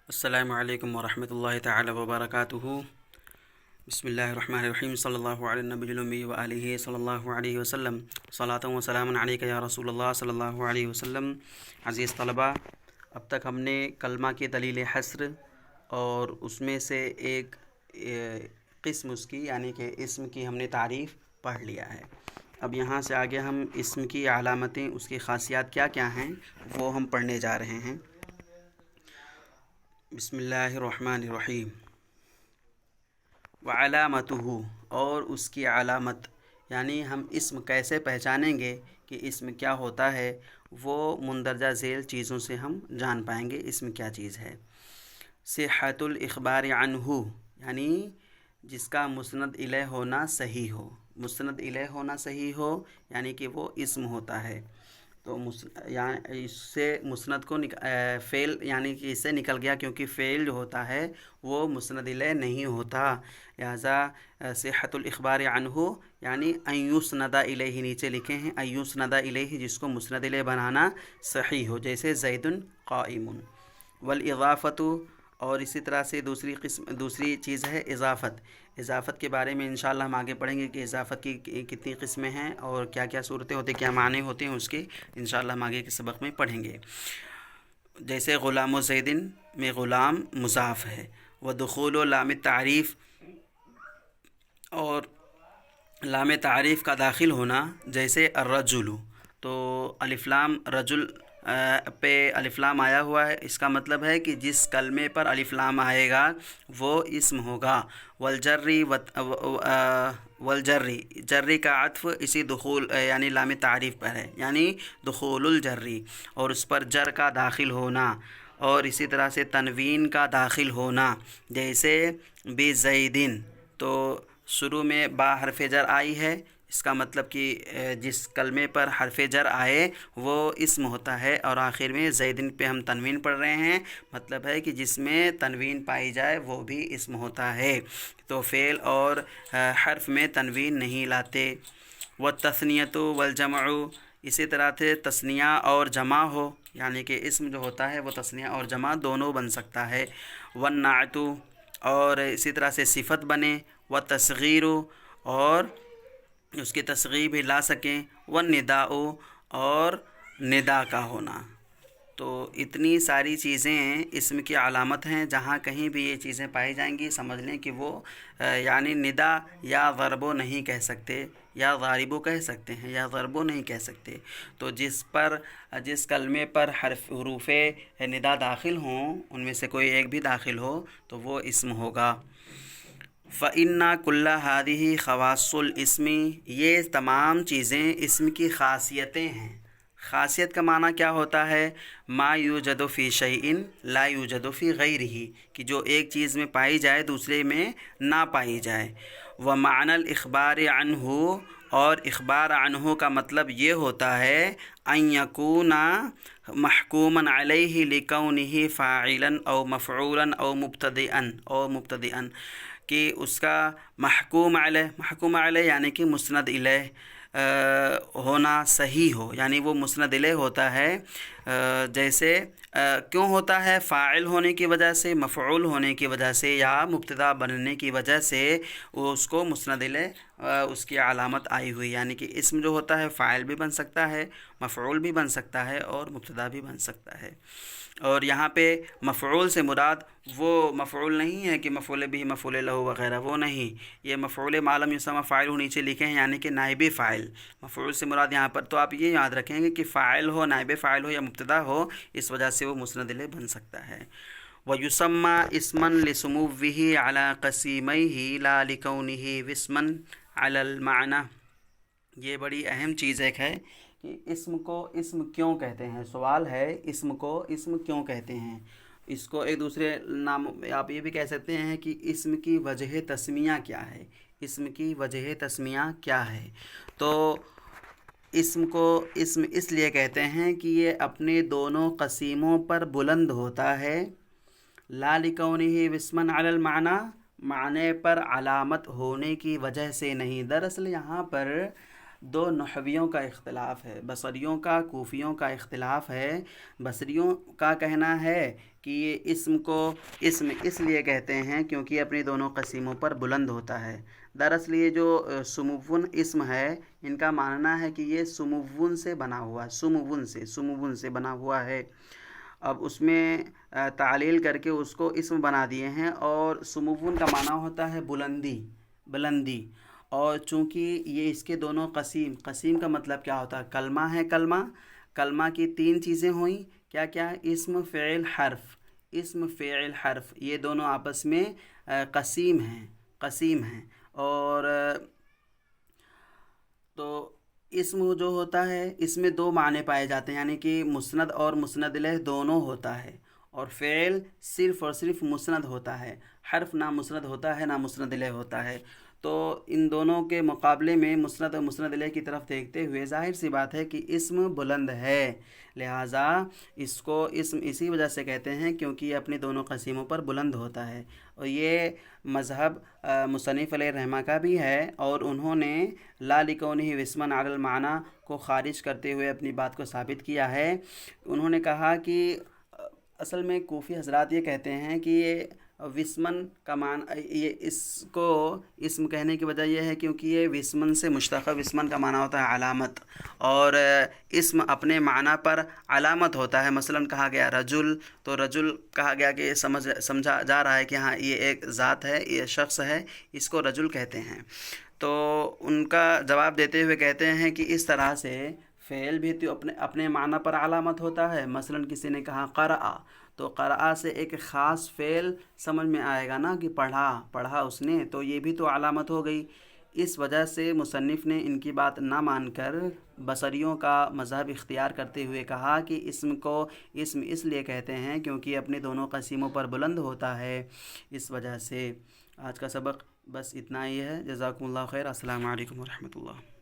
السلام علیکم ورحمۃ اللہ تعالی وبرکاتہ۔ بسم اللہ الرحمن الرحیم، صلی اللہ علیہ نبی الامی و آلہ صلی اللہ علیہ وسلم، صلاۃ و سلام علیک یا رسول اللہ صلی اللہ علیہ وسلم۔ عزیز طلباء، اب تک ہم نے کلمہ کی دلیل حصر اور اس میں سے ایک قسم اس کی یعنی کہ اسم کی ہم نے تعریف پڑھ لیا ہے۔ اب یہاں سے آگے ہم اسم کی علامتیں، اس کی خاصیات کیا کیا ہیں وہ ہم پڑھنے جا رہے ہیں۔ بسم اللہ الرحمن الرحیم۔ وعلامتہ، اور اس کی علامت، یعنی ہم اسم کیسے پہچانیں گے کہ اسم کیا ہوتا ہے، وہ مندرجہ ذیل چیزوں سے ہم جان پائیں گے اسم کیا چیز ہے۔ صحۃ الاخبار عنہ، یعنی جس کا مسند الیہ ہونا صحیح ہو، مسند الیہ ہونا صحیح ہو یعنی کہ وہ اسم ہوتا ہے۔ تو یعنی اس سے مسند کو فعل یعنی کہ اس سے نکل گیا، کیونکہ فعل جو ہوتا ہے وہ مسند الیہ نہیں ہوتا، لہذا صحۃ الاخبار عنہ یعنی ان یسند الیہ، نیچے لکھے ہیں ان یسند الیہ، جس کو مسند الیہ بنانا صحیح ہو، جیسے زید قائم۔ والاضافۃ، اور اسی طرح سے دوسری چیز ہے اضافت۔ اضافت کے بارے میں انشاءاللہ ہم آگے پڑھیں گے کہ اضافت کی کتنی قسمیں ہیں اور کیا کیا صورتیں ہوتی ہیں، کیا معنی ہوتے ہیں اس کے، انشاءاللہ ہم آگے کے سبق میں پڑھیں گے۔ جیسے غلام و زیدن میں غلام مضاف ہے، ودخول لام تعریف، اور لام تعریف کا داخل ہونا، جیسے الرجل، تو الف لام رجل پہ الف لام آیا ہوا ہے، اس کا مطلب ہے کہ جس کلمے پر الف لام آئے گا وہ اسم ہوگا۔ والجری والجری، جری کا عطف اسی دخول یعنی لام تعریف پر ہے، یعنی دخول الجری، اور اس پر جر کا داخل ہونا، اور اسی طرح سے تنوین کا داخل ہونا، جیسے بزیدن، تو شروع میں با حرف جر آئی ہے، اس کا مطلب کہ جس کلمے پر حرف جر آئے وہ اسم ہوتا ہے، اور آخر میں زیدن پہ ہم تنوین پڑھ رہے ہیں، مطلب ہے کہ جس میں تنوین پائی جائے وہ بھی اسم ہوتا ہے، تو فعل اور حرف میں تنوین نہیں لاتے۔ والتثنیۃ والجمع، اسی طرح سے تثنیہ اور جمع ہو، یعنی کہ اسم جو ہوتا ہے وہ تثنیہ اور جمع دونوں بن سکتا ہے۔ والنعت، اور اسی طرح سے صفت بنے، والتصغیر، اور اس کی تصغیر بھی لا سکیں، والنداء، اور ندا کا ہونا۔ تو اتنی ساری چیزیں اسم کی علامت ہیں، جہاں کہیں بھی یہ چیزیں پائی جائیں گی سمجھ لیں کہ وہ یعنی ندا یا ضربو نہیں کہہ سکتے، یا ضاربو کہہ سکتے ہیں، یا ضربو نہیں کہہ سکتے، تو جس کلمے پر حروف ندا داخل ہوں، ان میں سے کوئی ایک بھی داخل ہو تو وہ اسم ہوگا۔ فَإِنَّ كُلَّ هَذِهِ خَوَاصُ الْإِسْمِ، یہ تمام چیزیں اسم کی خاصیتیں ہیں۔ خاصیت کا معنی کیا ہوتا ہے؟ ما یوجد فی شیء لا یوجد فی غیرہ، کہ جو ایک چیز میں پائی جائے دوسرے میں نہ پائی جائے۔ ومعنی الاخبار عنہ، اور اخبار عنہ کا مطلب یہ ہوتا ہے ان یکون محکوما علیہ لکونہ فاعلا او مفعولا او مبتدئا، کہ اس کا محکوم علیہ یعنی کہ مسند الیہ ہونا صحیح ہو، یعنی وہ مسند الیہ ہوتا ہے، جیسے کیوں ہوتا ہے؟ فاعل ہونے کی وجہ سے، مفعول ہونے کی وجہ سے، یا مبتدا بننے کی وجہ سے وہ اس کو مسند الیہ اس کی علامت آئی ہوئی، یعنی کہ اسم جو ہوتا ہے فاعل بھی بن سکتا ہے، مفعول بھی بن سکتا ہے، اور مبتدا بھی بن سکتا ہے۔ اور یہاں پہ مفعول سے مراد وہ مفعول نہیں ہے کہ مفعول بھی، مفعول لہ وغیرہ، وہ نہیں، یہ مفعول ما لم یسمى فاعل نیچے لکھے ہیں، یعنی کہ نائب فاعل۔ مفعول سے مراد یہاں پر تو آپ یہ یاد رکھیں گے کہ فاعل ہو، نائب فاعل ہو، یا مبتدا ہو، اس وجہ سے وہ مسند الیہ بن سکتا ہے۔ وَيُسَمَّى اسْمًا لِسُمُوِّهِ عَلَى قَسِيمَيْهِ لَا لِكَوْنِهِ وِاسْمًا عَلَى الْمَعْنَى، یہ بڑی اہم چیز ایک ہے کہ اسم کو اسم کیوں کہتے ہیں۔ سوال ہے اسم کو اسم کیوں کہتے ہیں۔ اس کو ایک دوسرے نام آپ یہ بھی کہہ سکتے ہیں کہ اسم کی وجہ تسمیہ کیا ہے، اسم کی وجہ تسمیہ کیا ہے۔ تو اسم کو اسم اس لیے کہتے ہیں کہ یہ اپنے دونوں قسیموں پر بلند ہوتا ہے، لا لکونہ واسما علی المعنی، معنی پر علامت ہونے کی وجہ سے نہیں۔ دراصل یہاں پر دو نحویوں کا اختلاف ہے، بصریوں کا کوفیوں کا اختلاف ہے۔ بصریوں کا کہنا ہے کہ یہ اسم کو اسم اس لیے کہتے ہیں کیونکہ یہ اپنی دونوں قسیموں پر بلند ہوتا ہے۔ دراصل یہ جو سمون اسم ہے، ان کا ماننا ہے کہ یہ سمون سے بنا ہوا ہے، سمون سے بنا ہوا ہے۔ اب اس میں تعلیل کر کے اس کو اسم بنا دیے ہیں، اور سمون کا معنی ہوتا ہے بلندی، اور چونکہ یہ اس کے دونوں قسیم کا مطلب کیا ہوتا ہے؟ کلمہ ہے، کلمہ کی تین چیزیں ہوئیں، کیا اسم فعل حرف، یہ دونوں آپس میں قسیم ہیں، اور تو اسم جو ہوتا ہے اس میں دو معنی پائے جاتے ہیں، یعنی کہ مسند اور مسند الیہ دونوں ہوتا ہے، اور فعل صرف اور صرف مسند ہوتا ہے، حرف نہ مسند ہوتا ہے نہ مسند الیہ ہوتا ہے۔ تو ان دونوں کے مقابلے میں مسند اور مسند الیہ کی طرف دیکھتے ہوئے ظاہر سی بات ہے کہ اسم بلند ہے، لہٰذا اس کو اسم اسی وجہ سے کہتے ہیں کیونکہ یہ اپنی دونوں قسیموں پر بلند ہوتا ہے۔ اور یہ مذہب مصنف علیہ الرحمہ کا بھی ہے، اور انہوں نے لا لکونہ اسمًا علی المعنی کو خارج کرتے ہوئے اپنی بات کو ثابت کیا ہے۔ انہوں نے کہا کہ اصل میں کوفی حضرات یہ کہتے ہیں کہ یہ وسمن کا معنی، یہ اس کو اسم کہنے کی وجہ یہ ہے کیونکہ یہ وسمن سے مشتق، وسمن کا معنی ہوتا ہے علامت، اور اسم اپنے معنی پر علامت ہوتا ہے۔ مثلا کہا گیا رجل، تو رجل کہا گیا کہ سمجھا جا رہا ہے کہ ہاں یہ ایک ذات ہے، یہ شخص ہے، اس کو رجل کہتے ہیں۔ تو ان کا جواب دیتے ہوئے کہتے ہیں کہ اس طرح سے فعل بھی تو اپنے معنی پر علامت ہوتا ہے۔ مثلا کسی نے کہا قرأ، تو قرأ سے ایک خاص فعل سمجھ میں آئے گا نا کہ پڑھا اس نے، تو یہ بھی تو علامت ہو گئی۔ اس وجہ سے مصنف نے ان کی بات نہ مان کر بصریوں کا مذہب اختیار کرتے ہوئے کہا کہ اسم کو اسم اس لیے کہتے ہیں کیونکہ یہ اپنی دونوں قسیموں پر بلند ہوتا ہے، اس وجہ سے۔ آج کا سبق بس اتنا ہی ہے۔ جزاکم اللہ خیر۔ السلام علیکم ورحمۃ اللہ۔